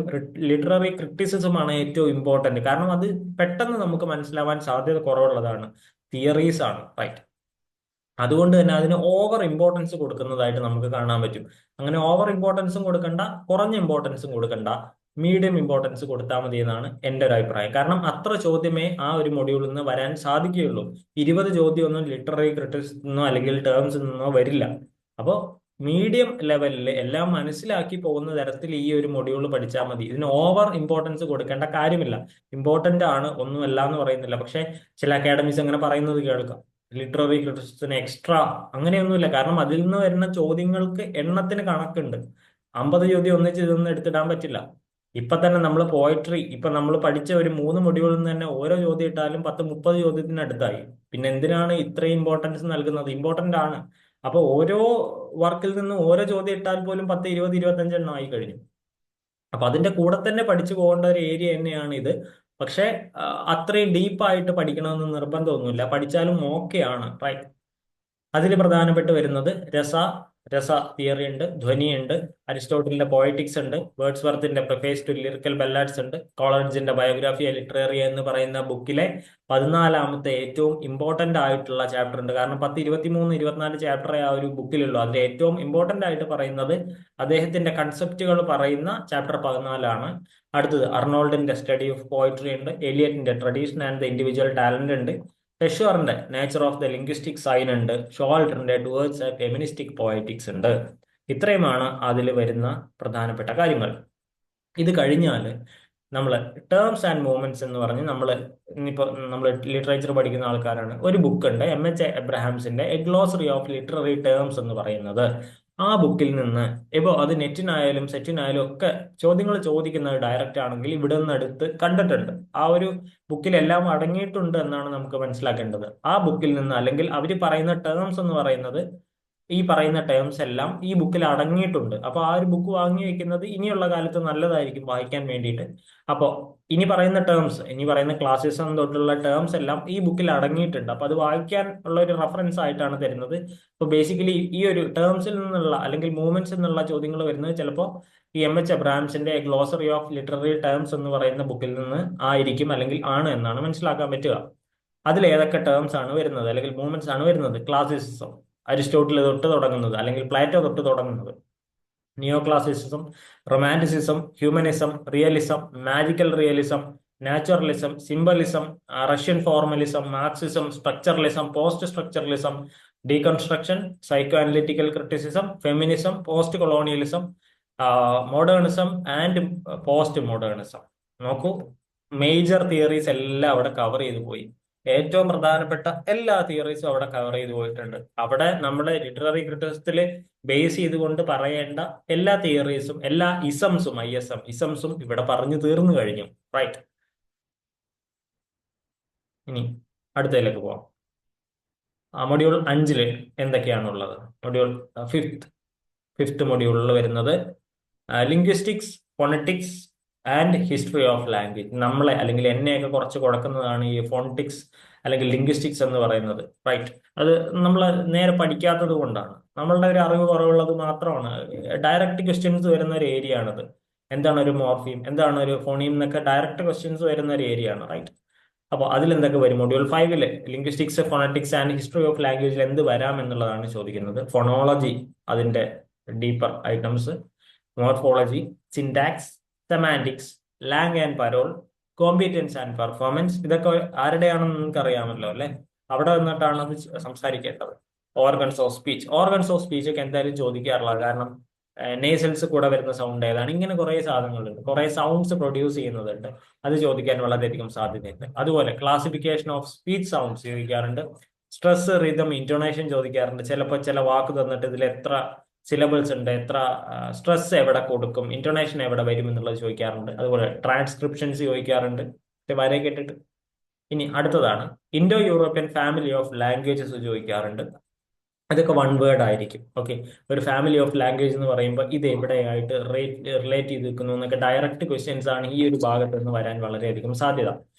ലിറ്റററി ക്രിറ്റിസിസം ആണ് ഏറ്റവും ഇമ്പോർട്ടന്റ്. കാരണം അത് പെട്ടെന്ന് നമുക്ക് മനസ്സിലാവാൻ സാധ്യത കുറവുള്ളതാണ്, തിയറീസ് ആണ്, റൈറ്റ്? അതുകൊണ്ട് തന്നെ അതിന് ഓവർ ഇമ്പോർട്ടൻസ് കൊടുക്കുന്നതായിട്ട് നമുക്ക് കാണാൻ പറ്റും. അങ്ങനെ ഓവർ ഇമ്പോർട്ടൻസും കൊടുക്കണ്ട, കുറഞ്ഞ ഇമ്പോർട്ടൻസും കൊടുക്കണ്ട, മീഡിയം ഇമ്പോർട്ടൻസ് കൊടുത്താൽ മതി എന്നാണ് എൻ്റെ ഒരു അഭിപ്രായം. കാരണം അത്ര ചോദ്യമേ ആ ഒരു മൊഡ്യൂളിൽ നിന്ന് വരാൻ സാധിക്കുകയുള്ളൂ. 20 ചോദ്യമൊന്നും ലിറ്റററി ക്രിറ്റിക്സിൽ നിന്നോ അല്ലെങ്കിൽ ടേംസിൽ നിന്നോ വരില്ല. അപ്പോൾ മീഡിയം ലെവലിൽ എല്ലാം മനസ്സിലാക്കി പോകുന്ന തരത്തിൽ ഈ ഒരു മൊഡ്യൂൾ പഠിച്ചാൽ മതി. ഇതിന് ഓവർ ഇമ്പോർട്ടൻസ് കൊടുക്കേണ്ട കാര്യമില്ല. ഇമ്പോർട്ടന്റ് ആണ്, ഒന്നുമല്ല എന്ന് പറയുന്നില്ല. പക്ഷെ ചില അക്കാഡമീസ് അങ്ങനെ പറയുന്നത് കേൾക്കാം, ലിറ്റററി ക്രിറ്റിസിസത്തിന് എക്സ്ട്രാ. അങ്ങനെയൊന്നുമില്ല. കാരണം അതിൽ നിന്ന് വരുന്ന ചോദ്യങ്ങൾക്ക് എണ്ണത്തിന് കണക്കുണ്ട്. 50 ചോദ്യം ഒന്നിച്ച് ഇതൊന്നും എടുത്തിടാൻ പറ്റില്ല. ഇപ്പൊ തന്നെ നമ്മൾ പോയട്രി, ഇപ്പൊ നമ്മൾ പഠിച്ച ഒരു 3 മൊഡ്യൂളിൽ നിന്ന് തന്നെ ഓരോ ചോദ്യം ഇട്ടാലും 10, 30 ചോദ്യത്തിനടുത്തായി. പിന്നെ എന്തിനാണ് ഇത്രയും ഇമ്പോർട്ടൻസ് നൽകുന്നത്? ഇമ്പോർട്ടന്റ് ആണ്. അപ്പൊ ഓരോ വർക്കിൽ നിന്നും ഓരോ ചോദ്യം ഇട്ടാൽ പോലും 10, 20, 25 എണ്ണം ആയി കഴിഞ്ഞു. അപ്പൊ അതിന്റെ കൂടെ തന്നെ പഠിച്ചു പോകേണ്ട ഒരു ഏരിയ തന്നെയാണ് ഇത്. പക്ഷെ അത്രയും ഡീപ്പായിട്ട് പഠിക്കണമെന്ന് നിർബന്ധമൊന്നുമില്ല. പഠിച്ചാലും ഓക്കെയാണ്, റൈറ്റ്? അതിൽ പ്രധാനപ്പെട്ട് വരുന്നത് രസ തിയറി ഉണ്ട്, ധ്വനിയുണ്ട്, അരിസ്റ്റോട്ടലിന്റെ പോയറ്റിക്സ് ഉണ്ട്, വേർഡ്സ്വർത്തിന്റെ പ്രിഫേസ് ടു ലിറിക്കൽ ബല്ലാഡ്സ് ഉണ്ട്, കോളറിഡ്ജിന്റെ ബയോഗ്രാഫി ലിറ്ററേറിയ എന്ന് പറയുന്ന ബുക്കിലെ 14ാമത്തെ ഏറ്റവും ഇമ്പോർട്ടന്റ് ആയിട്ടുള്ള ചാപ്റ്റർ ഉണ്ട്. കാരണം 10, 23, 24 ചാപ്റ്ററേ ആ ഒരു ബുക്കിലുള്ളൂ. അതിൽ ഏറ്റവും ഇമ്പോർട്ടന്റ് ആയിട്ട് പറയുന്നത് അദ്ദേഹത്തിന്റെ കൺസെപ്റ്റുകൾ പറയുന്ന ചാപ്റ്റർ 14 ആണ്. അടുത്തത് അർണോൾഡിന്റെ സ്റ്റഡി ഓഫ് പോയിട്രി ഉണ്ട്, എലിയറ്റിന്റെ tradition and the individual talent ഉണ്ട്, ടെഷറിന്റെ nature of the linguistic sign ഉണ്ട്, ഷോൾട്ടറിന്റെ ടുവേർഡ്സ് എ ഫെമിനിസ്റ്റിക് പോയറ്റിക്സ് ഉണ്ട്. ഇത്രയുമാണ് അതിൽ വരുന്ന പ്രധാനപ്പെട്ട കാര്യങ്ങൾ. ഇത് കഴിഞ്ഞാൽ നമ്മൾ ടേംസ് ആൻഡ് മൂവ്മെന്റ്സ് എന്ന് പറഞ്ഞ് നമ്മൾ ലിറ്ററേച്ചർ പഠിക്കുന്ന ആൾക്കാരാണ്. ഒരു ബുക്ക് ഉണ്ട്, MH എബ്രഹാംസിന്റെ a glossary of literary terms എന്ന് പറയുന്നത്. ആ ബുക്കിൽ നിന്ന് ഇപ്പോൾ അത് നെറ്റിനായാലും സെറ്റിനായാലും ഒക്കെ ചോദ്യങ്ങൾ ചോദിക്കുന്നത് ഡയറക്റ്റ് ആണെങ്കിൽ ഇവിടെ നിന്ന് എടുത്ത് കണ്ടിട്ടുണ്ട്. ആ ഒരു ബുക്കിൽ എല്ലാം അടങ്ങിയിട്ടുണ്ട് എന്നാണ് നമുക്ക് മനസ്സിലാക്കേണ്ടത്. ആ ബുക്കിൽ നിന്ന് അല്ലെങ്കിൽ അവർ പറയുന്ന ടേംസ് എന്ന് പറയുന്നത്, ഈ പറയുന്ന ടേംസ് എല്ലാം ഈ ബുക്കിൽ അടങ്ങിയിട്ടുണ്ട്. അപ്പൊ ആ ഒരു ബുക്ക് വാങ്ങി വെക്കുന്നത് ഇനിയുള്ള കാലത്ത് നല്ലതായിരിക്കും വായിക്കാൻ വേണ്ടിയിട്ട്. അപ്പോൾ ഇനി പറയുന്ന ക്ലാസ്സിസം തൊട്ടുള്ള ടേംസ് എല്ലാം ഈ ബുക്കിൽ അടങ്ങിയിട്ടുണ്ട്. അപ്പൊ അത് വായിക്കാൻ ഉള്ള ഒരു റെഫറൻസ് ആയിട്ടാണ് തരുന്നത്. അപ്പൊ ബേസിക്കലി ഈ ഒരു ടേംസിൽ നിന്നുള്ള അല്ലെങ്കിൽ മൂവ്മെന്റ്സ് എന്നുള്ള ചോദ്യങ്ങൾ വരുന്നത് ചിലപ്പോൾ ഈ MH എബ്രഹാംസിന്റെ ഗ്ലോസറി ഓഫ് ലിറ്റററി ടേംസ് എന്ന് പറയുന്ന ബുക്കിൽ നിന്ന് ആയിരിക്കും അല്ലെങ്കിൽ ആണ് എന്നാണ് മനസ്സിലാക്കാൻ പറ്റുക. അതിൽ ഏതൊക്കെ ടേംസ് ആണ് വരുന്നത് അല്ലെങ്കിൽ മൂവ്മെന്റ്സ് ആണ് വരുന്നത്? ക്ലാസിസിസം, അരിസ്റ്റോട്ടിൽ തൊട്ട് തുടങ്ങുന്നത് അല്ലെങ്കിൽ പ്ലാറ്റോ തൊട്ട് തുടങ്ങുന്നത്, neo classicism, romanticism, humanism, realism, magical realism, naturalism, symbolism, Russian formalism, Marxism, structuralism, post structuralism, deconstruction, psycho analytical criticism, feminism, post colonialism, modernism and post modernism. നോക്കൂ, മേജർ തിയറീസ് എല്ലാം അവിടെ കവർ ചെയ്തു പോയി. ഏറ്റവും പ്രധാനപ്പെട്ട എല്ലാ തിയറീസും അവിടെ കവർ ചെയ്തു പോയിട്ടുണ്ട്. അവിടെ നമ്മുടെ ലിറ്റററി ക്രിറ്റിസിസത്തിൽ ബേസ് ചെയ്തുകൊണ്ട് പറയേണ്ട എല്ലാ തിയറീസും, എല്ലാ ഇസംസും, ഇസംസും ഇവിടെ പറഞ്ഞു തീർന്നു കഴിഞ്ഞു, റൈറ്റ്? ഇനി അടുത്തതിലേക്ക് പോവാം. മൊഡ്യൂൾ 5 എന്തൊക്കെയാണുള്ളത്? മൊഡ്യൂൾ ഫിഫ്ത്ത് മൊഡ്യൂളിൽ വരുന്നത് linguistics, phonetics and history of language. നമ്മളെ അല്ലെങ്കിൽ എന്നെയൊക്കെ കുറച്ച് കൊടുക്കുന്നതാണ് ഈ ഫോണറ്റിക്സ് അല്ലെങ്കിൽ ലിംഗ്വിസ്റ്റിക്സ് എന്ന് പറയുന്നത്, റൈറ്റ്? അത് നമ്മൾ നേരെ പഠിക്കാത്തത് കൊണ്ടാണ്, നമ്മളുടെ ഒരു അറിവ് കുറവുള്ളത് മാത്രമാണ്. ഡയറക്റ്റ് ക്വസ്റ്റ്യൻസ് വരുന്ന ഒരു ഏരിയ ആണത്. എന്താണ് ഒരു മോർഫീം, എന്താണ് ഒരു ഫോണീം എന്നൊക്കെ ഡയറക്റ്റ് ക്വസ്റ്റ്യൻസ് വരുന്ന ഒരു ഏരിയ ആണ്, റൈറ്റ്? അപ്പോൾ അതിലെന്തൊക്കെ വരും? Module 5 linguistics, phonetics and history of ലാംഗ്വേജിൽ എന്ത് വരാം എന്നുള്ളതാണ് ചോദിക്കുന്നത്. ഫോണോളജി, അതിന്റെ deeper items, morphology, syntax, semantics, lang and parole, competence and performance. ഇതൊക്കെ ആരുടെയാണെന്ന് നിങ്ങൾക്ക് അറിയാമല്ലോ അല്ലെ? അവിടെ നിന്നിട്ടാണ് അത് സംസാരിക്കേണ്ടത്. ഓർഗൻസ് ഓഫ് സ്പീച്ച് ഒക്കെ എന്തായാലും ചോദിക്കാറുള്ളത്. കാരണം നേസൽസ് കൂടെ വരുന്ന സൗണ്ട് ഏതാണ്, ഇങ്ങനെ കുറെ സാധനങ്ങളുണ്ട്, കുറെ സൗണ്ട്സ് പ്രൊഡ്യൂസ് ചെയ്യുന്നതുണ്ട്. അത് ചോദിക്കാൻ വളരെയധികം സാധ്യതയുണ്ട്. അതുപോലെ ക്ലാസിഫിക്കേഷൻ ഓഫ് സ്പീച്ച് സൗണ്ട്സ് ചോദിക്കാറുണ്ട്. സ്ട്രെസ്, റിതം, ഇന്റോണേഷൻ ചോദിക്കാറുണ്ട്. ചിലപ്പോൾ ചില വാക്ക് തന്നിട്ട് ഇതിൽ എത്ര സിലബിൾസ് ഉണ്ട്, എത്ര സ്ട്രെസ് എവിടെ കൊടുക്കും, ഇന്റോണേഷൻ എവിടെ വരും എന്നുള്ളത് ചോദിക്കാറുണ്ട്. അതുപോലെ ട്രാൻസ്ക്രിപ്ഷൻസ് ചോദിക്കാറുണ്ട്. വരെ കേട്ടിട്ട്. ഇനി അടുത്തതാണ് Indo European family of languages ചോദിക്കാറുണ്ട്. അതൊക്കെ വൺ വേർഡ് ആയിരിക്കും. ഓക്കെ, ഒരു ഫാമിലി ഓഫ് ലാംഗ്വേജ് എന്ന് പറയുമ്പോൾ ഇത് എവിടെയായിട്ട് റിലേറ്റ് ചെയ്ത് നിൽക്കുന്നു എന്നൊക്കെ ഡയറക്റ്റ് ക്വസ്റ്റ്യൻസ് ആണ് ഈ ഒരു ഭാഗത്ത് നിന്ന് വരാൻ വളരെയധികം സാധ്യത.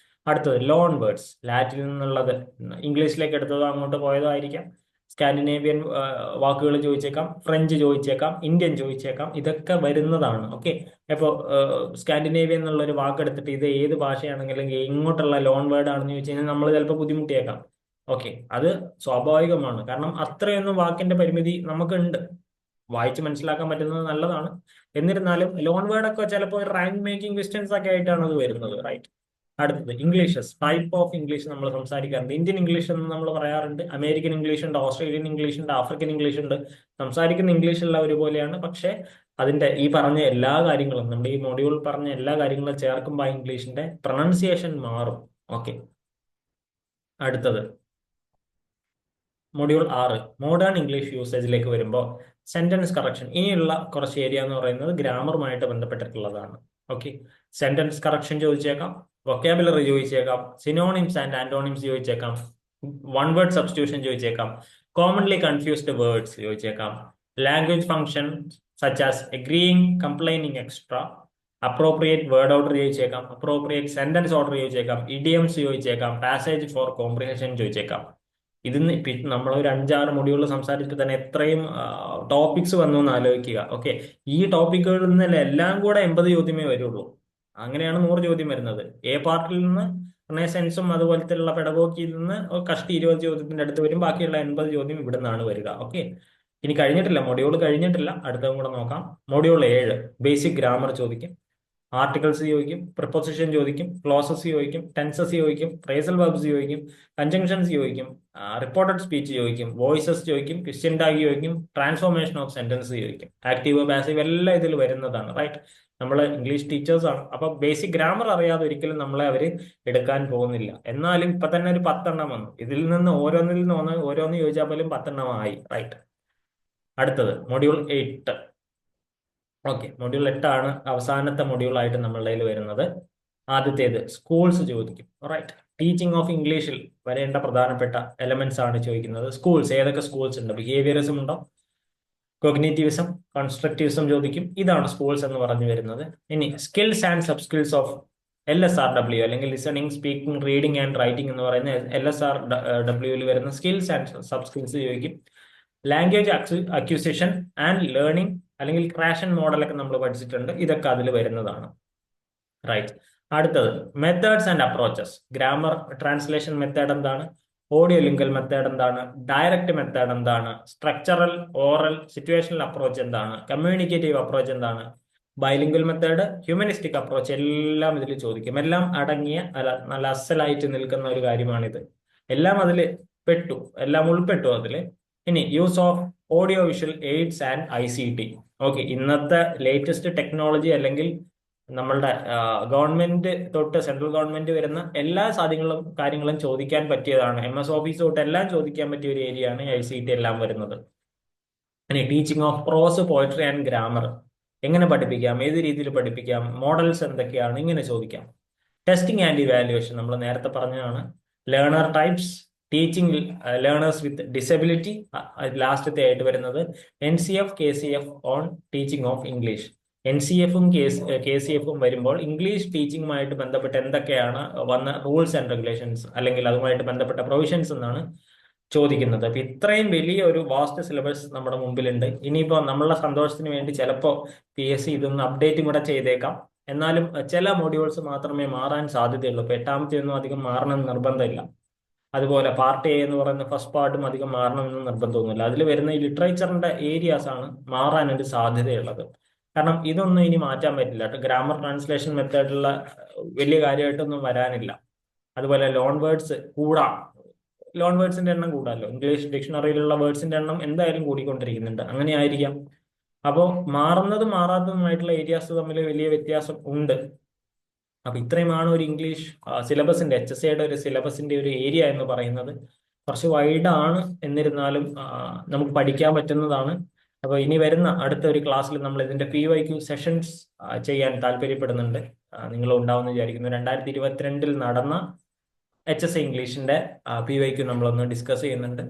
അടുത്തത് ലോൺ വേർഡ്സ്, ലാറ്റിൽ നിന്നുള്ളത് ഇംഗ്ലീഷിലേക്ക് എടുത്തതോ അങ്ങോട്ട് പോയതോ ആയിരിക്കാം. സ്കാൻഡിനേവിയൻ വാക്കുകൾ ചോദിച്ചേക്കാം, ഫ്രഞ്ച് ചോദിച്ചേക്കാം, ഇന്ത്യൻ ചോദിച്ചേക്കാം. ഇതൊക്കെ വരുന്നതാണ്. ഓക്കെ, ഇപ്പോൾ സ്കാൻഡിനേവിയൻ എന്നുള്ള ഒരു വാക്കെടുത്തിട്ട് ഇത് ഏത് ഭാഷയാണെങ്കിലും ഇങ്ങോട്ടുള്ള ലോൺ വേർഡ് ആണെന്ന് ചോദിച്ചു കഴിഞ്ഞാൽ നമ്മൾ ചിലപ്പോൾ ബുദ്ധിമുട്ടിയേക്കാം. ഓക്കെ, അത് സ്വാഭാവികമാണ്. കാരണം അത്രയൊന്നും വാക്കിന്റെ പരിമിതി നമുക്കുണ്ട്. വായിച്ച് മനസ്സിലാക്കാൻ പറ്റുന്നത് നല്ലതാണ്. എന്നിരുന്നാലും ലോൺ വേർഡ് ഒക്കെ ചിലപ്പോൾ റാങ്ക് മേക്കിംഗ് ക്വസ്റ്റ്യൻസ് ഒക്കെ ആയിട്ടാണ് അത് വരുന്നത്. റൈറ്റ്. അടുത്തത് ഇംഗ്ലീഷസ്, ടൈപ്പ് ഓഫ് ഇംഗ്ലീഷ് നമ്മൾ സംസാരിക്കാറുണ്ട്. ഇന്ത്യൻ ഇംഗ്ലീഷ് എന്ന് നമ്മൾ പറയാറുണ്ട്, അമേരിക്കൻ ഇംഗ്ലീഷ് ഉണ്ട്, ഓസ്ട്രേലിയൻ ഇംഗ്ലീഷ് ഉണ്ട്, ആഫ്രിക്കൻ ഇംഗ്ലീഷ് ഉണ്ട്. സംസാരിക്കുന്ന ഇംഗ്ലീഷ് എല്ലാം ഒരുപോലെയാണ്. പക്ഷെ അതിന്റെ ഈ പറഞ്ഞ എല്ലാ കാര്യങ്ങളും, നമ്മുടെ ഈ മൊഡ്യൂൾ പറഞ്ഞ എല്ലാ കാര്യങ്ങളും ചേർക്കുമ്പോൾ ഇംഗ്ലീഷിന്റെ പ്രൊണൗൺസിയേഷൻ മാറും. ഓക്കെ, അടുത്തത് മൊഡ്യൂൾ 6 മോഡേൺ ഇംഗ്ലീഷ് യൂസേജിലേക്ക് വരുമ്പോൾ സെന്റൻസ് കറക്ഷൻ. ഇനിയുള്ള കുറച്ച് ഏരിയ എന്ന് പറയുന്നത് ഗ്രാമറുമായിട്ട് ബന്ധപ്പെട്ടിട്ടുള്ളതാണ്. ഓക്കെ, സെന്റൻസ് കറക്ഷൻ ചോദിച്ചേക്കാം, വൊക്കാബുലറി ചോദിച്ചേക്കാം, സിനോണിംസ് ആൻഡ് ആന്റോണിംസ് ചോദിച്ചേക്കാം, വൺ വേർഡ് സബ്സ്റ്റിറ്റ്യൂഷൻ ചോദിച്ചേക്കാം, കോമൺലി കൺഫ്യൂസ്ഡ് വേർഡ്സ് ചോദിച്ചേക്കാം, language function such as agreeing, complaining extra, appropriate word order ചോദിച്ചേക്കാം, അപ്രോപ്രിയേറ്റ് സെന്റൻസ് ഓർഡർ ചോദിച്ചേക്കാം, ഇഡിയംസ് ചോദിച്ചേക്കാം, പാസേജ് ഫോർ കോംപ്രിഹെൻഷൻ ചോദിച്ചേക്കാം. ഇതിന്ന് നമ്മൾ ഒരു 5-6 മൊഡ്യൂളിൽ സംസാരിച്ചിട്ട് തന്നെ എത്രയും ടോപ്പിക്സ് വന്നു എന്ന് ആലോചിക്കുക. ഓക്കെ, ഈ ടോപ്പിക്കുകളിൽ നിന്ന് എല്ലാം കൂടെ 80 ചോദ്യമേ വരുള്ളൂ. അങ്ങനെയാണ് 100 ചോദ്യം വരുന്നത്. എ പാർട്ടിൽ നിന്ന് റിനൈസൻസും അതുപോലത്തെ ഉള്ള പെഡഗോഗിയിൽ നിന്ന് കഷ്ടി 20 ചോദ്യത്തിന്റെ അടുത്ത് വരും. ബാക്കിയുള്ള 80 ചോദ്യം ഇവിടെ നിന്നാണ് വരിക. ഓക്കെ, ഇനി കഴിഞ്ഞിട്ടില്ല, മൊഡ്യൂൾ കഴിഞ്ഞിട്ടില്ല, അടുത്തതും കൂടെ നോക്കാം. മൊഡ്യൂൾ 7 ബേസിക് ഗ്രാമർ ചോദിക്കും, ആർട്ടിക്കിൾസ് ചോദിക്കും, പ്രിപ്പോസിഷൻ ചോദിക്കും, ക്ലോസസ് ചോദിക്കും, ടെൻസസ് ചോദിക്കും, ഫ്രേസൽ വെർബ്സ് ചോദിക്കും, കൺജങ്ഷൻസ് ചോദിക്കും, റിപ്പോർട്ടഡ് സ്പീച്ച് ചോദിക്കും, വോയിസസ് ചോദിക്കും, ക്വസ്റ്റ്യൻ ടാഗ് ചോദിക്കും, ട്രാൻസ്ഫോർമേഷൻ ഓഫ് സെന്റൻസ് ചോദിക്കും. ആക്റ്റീവ് പാസീവ് എല്ലാം ഇതിൽ വരുന്നതാണ്. റൈറ്റ്, നമ്മൾ ഇംഗ്ലീഷ് ടീച്ചേഴ്സ് ആണ്. അപ്പൊ ബേസിക് ഗ്രാമർ അറിയാതെ ഒരിക്കലും നമ്മളെ അവർ എടുക്കാൻ പോകുന്നില്ല. എന്നാലും ഇപ്പൊ തന്നെ ഒരു 10 എണ്ണം വന്നു. ഇതിൽ നിന്ന് ഓരോന്നിൽ നിന്ന് ഓരോന്ന് ചോദിച്ചാൽ പോലും 10 എണ്ണമായി. റൈറ്റ്. അടുത്തത് മൊഡ്യൂൾ 8. ഓക്കെ, മൊഡ്യൂൾ 8 ആണ് അവസാനത്തെ മൊഡ്യൂൾ ആയിട്ട് നമ്മളുടെ കയ്യിൽ വരുന്നത്. ആദ്യത്തേത് സ്കൂൾസ് ചോദിക്കും. റൈറ്റ്, ടീച്ചിങ് ഓഫ് ഇംഗ്ലീഷിൽ വരേണ്ട പ്രധാനപ്പെട്ട എലമെന്റ്സ് ആണ് ചോദിക്കുന്നത്. സ്കൂൾസ്, ഏതൊക്കെ സ്കൂൾസ് ഉണ്ട്, ബിഹേവിയറിസം ഉണ്ടോ, കോഗ്നിറ്റീവിസം, കൺസ്ട്രക്റ്റിവിസം ചോദിക്കും. ഇതാണ് സ്കൂൾസ് എന്ന് പറഞ്ഞു വരുന്നത്. ഇനി skills and sub skills of LSRW അല്ലെങ്കിൽ listening, speaking, reading and writing എന്ന് പറയുന്ന LSRWയിൽ വരുന്ന സ്കിൽസ് ആൻഡ് സബ് സ്കിൽസ് ചോദിക്കും. ലാംഗ്വേജ് അക്യൂസിഷൻ ആൻഡ് ലേണിംഗ് അല്ലെങ്കിൽ ക്രാഷൻ മോഡലൊക്കെ നമ്മൾ പഠിച്ചിട്ടുണ്ട്. ഇതൊക്കെ അതിൽ വരുന്നതാണ്. റൈറ്റ്. അടുത്തത് methods and approaches. Grammar translation method എന്താണ്, ഓഡിയോ ലിംഗൽ മെത്തേഡ് എന്താണ്, ഡയറക്റ്റ് മെത്തേഡ് എന്താണ്, സ്ട്രക്ചറൽ, ഓറൽ, സിറ്റുവേഷണൽ അപ്രോച്ച് എന്താണ്, കമ്മ്യൂണിക്കേറ്റീവ് അപ്രോച്ച് എന്താണ്, ബൈലിംഗൽ മെത്തേഡ്, ഹ്യൂമനിസ്റ്റിക് അപ്രോച്ച് എല്ലാം ഇതിൽ ചോദിക്കും. എല്ലാം അടങ്ങിയ നല്ല അസലായിട്ട് നിൽക്കുന്ന ഒരു കാര്യമാണിത്. എല്ലാം അതിൽ പെട്ടു, എല്ലാം ഉൾപ്പെട്ടു അതിൽ. ഇനി use of audio visual AIDS and ICT. Okay, ഇന്നത്തെ ലേറ്റസ്റ്റ് ടെക്നോളജി അല്ലെങ്കിൽ നമ്മളുടെ ഗവൺമെന്റ് തൊട്ട് സെൻട്രൽ ഗവൺമെന്റ് വരുന്ന എല്ലാ കാര്യങ്ങളും ചോദിക്കാൻ പറ്റിയതാണ്. MS ഓഫീസ് തൊട്ട് എല്ലാം ചോദിക്കാൻ പറ്റിയ ഒരു ഏരിയ ആണ് ICT എല്ലാം വരുന്നത്. ഇനി teaching of prose, poetry and grammar. എങ്ങനെ പഠിപ്പിക്കാം, ഏത് രീതിയിൽ പഠിപ്പിക്കാം, മോഡൽസ് എന്തൊക്കെയാണ്, ഇങ്ങനെ ചോദിക്കാം. ടെസ്റ്റിംഗ് ആൻഡ് ഇവാലുവേഷൻ നമ്മൾ നേരത്തെ പറഞ്ഞതാണ്. Learner types, teaching learners with disability, ലാസ്റ്റത്തെ ആയിട്ട് വരുന്നത് NCF KCF on teaching of English. NCFും KCFും വരുമ്പോൾ ഇംഗ്ലീഷ് ടീച്ചിങ്ങുമായിട്ട് ബന്ധപ്പെട്ട് എന്തൊക്കെയാണ് വന്ന റൂൾസ് ആൻഡ് റെഗുലേഷൻസ് അല്ലെങ്കിൽ അതുമായിട്ട് ബന്ധപ്പെട്ട പ്രൊവിഷൻസ് എന്നാണ് ചോദിക്കുന്നത്. അപ്പൊ ഇത്രയും വലിയ ഒരു വാസ്റ്റ് സിലബസ് നമ്മുടെ മുമ്പിലുണ്ട്. ഇനിയിപ്പോ നമ്മളുടെ സന്തോഷത്തിന് വേണ്ടി ചിലപ്പോൾ PSC ഇതൊന്ന് അപ്ഡേറ്റും കൂടെ ചെയ്തേക്കാം. എന്നാലും ചില മൊഡ്യൂൾസ് മാത്രമേ മാറാൻ സാധ്യതയുള്ളൂ. ഇപ്പൊ 8ാമത്തെ ഒന്നും അധികം മാറണമെന്ന് നിർബന്ധമില്ല. അതുപോലെ പാർട്ട് A എന്ന് പറയുന്ന ഫസ്റ്റ് പാർട്ടും അധികം മാറണമെന്ന് നിർബന്ധമൊന്നുമില്ല. അതിൽ വരുന്ന ഈ ലിറ്ററേച്ചറിന്റെ ഏരിയാസ് ആണ് മാറാനൊരു സാധ്യതയുള്ളത്. കാരണം ഇതൊന്നും ഇനി മാറ്റാൻ പറ്റില്ല. ഗ്രാമർ ട്രാൻസ്ലേഷൻ മെത്തേഡിലുള്ള വലിയ കാര്യമായിട്ടൊന്നും വരാനില്ല. അതുപോലെ ലോൺ വേർഡ്സ് ലോൺ വേർഡ്സിന്റെ എണ്ണം കൂടാമല്ലോ. ഇംഗ്ലീഷ് ഡിക്ഷണറിയിലുള്ള വേർഡ്സിന്റെ എണ്ണം എന്തായാലും കൂടിക്കൊണ്ടിരിക്കുന്നുണ്ട്. അങ്ങനെ ആയിരിക്കാം. അപ്പോൾ മാറുന്നതും മാറാത്തതുമായിട്ടുള്ള ഏരിയാസ് തമ്മിൽ വലിയ വ്യത്യാസം ഉണ്ട്. അപ്പൊ ഇത്രയുമാണ് ഒരു ഇംഗ്ലീഷ് സിലബസിന്റെ, HSAയുടെ ഒരു സിലബസിന്റെ ഒരു ഏരിയ എന്ന് പറയുന്നത്. കുറച്ച് വൈഡാണ്, എന്നിരുന്നാലും നമുക്ക് പഠിക്കാൻ പറ്റുന്നതാണ്. അപ്പൊ ഇനി വരുന്ന അടുത്ത ഒരു ക്ലാസ്സിൽ നമ്മൾ ഇതിന്റെ PYQ സെഷൻസ് ചെയ്യാൻ താല്പര്യപ്പെടുന്നുണ്ട്. നിങ്ങൾ ഉണ്ടാവുമെന്ന് വിചാരിക്കുന്നു. 2022 നടന്ന HSA ഇംഗ്ലീഷിന്റെ PYQ നമ്മളൊന്ന് ഡിസ്കസ് ചെയ്യുന്നുണ്ട്.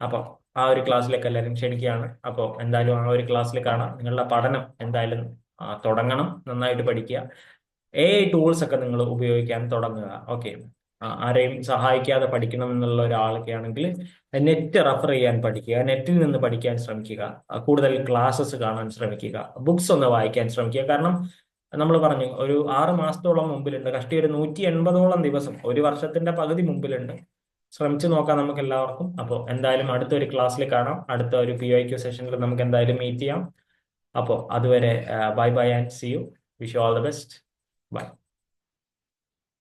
അപ്പോൾ ആ ഒരു ക്ലാസ്സിലേക്ക് എല്ലാവരും ക്ഷണിക്കുകയാണ്. അപ്പോൾ എന്തായാലും ആ ഒരു ക്ലാസ്സിൽ കാണാം. നിങ്ങളുടെ പഠനം എന്തായാലും തുടങ്ങണം, നന്നായിട്ട് പഠിക്കുക. AI ടൂൾസ് ഒക്കെ നിങ്ങൾ ഉപയോഗിക്കാൻ തുടങ്ങുക. ഓക്കെ, ആരെയും സഹായിക്കാതെ പഠിക്കണം എന്നുള്ള ഒരാളൊക്കെ ആണെങ്കിൽ നെറ്റ് റെഫർ ചെയ്യാൻ പഠിക്കുക, നെറ്റിൽ നിന്ന് പഠിക്കാൻ ശ്രമിക്കുക, കൂടുതൽ ക്ലാസ്സസ് കാണാൻ ശ്രമിക്കുക, ബുക്സ് ഒന്ന് വായിക്കാൻ ശ്രമിക്കുക. കാരണം നമ്മൾ പറഞ്ഞു, ഒരു 6 മാസത്തോളം മുമ്പിലുണ്ട്, കഷ്ടി ഒരു 180ഓളം ദിവസം, ഒരു വർഷത്തിന്റെ പകുതി മുമ്പിലുണ്ട്. ശ്രമിച്ചു നോക്കാം നമുക്ക് എല്ലാവർക്കും. അപ്പോൾ എന്തായാലും അടുത്തൊരു ക്ലാസ്സിൽ കാണാം. അടുത്ത ഒരു PYQ സെഷനിൽ നമുക്ക് എന്തായാലും മീറ്റ് ചെയ്യാം. അപ്പോൾ അതുവരെ bye bye and see you. Wish you all the best. By.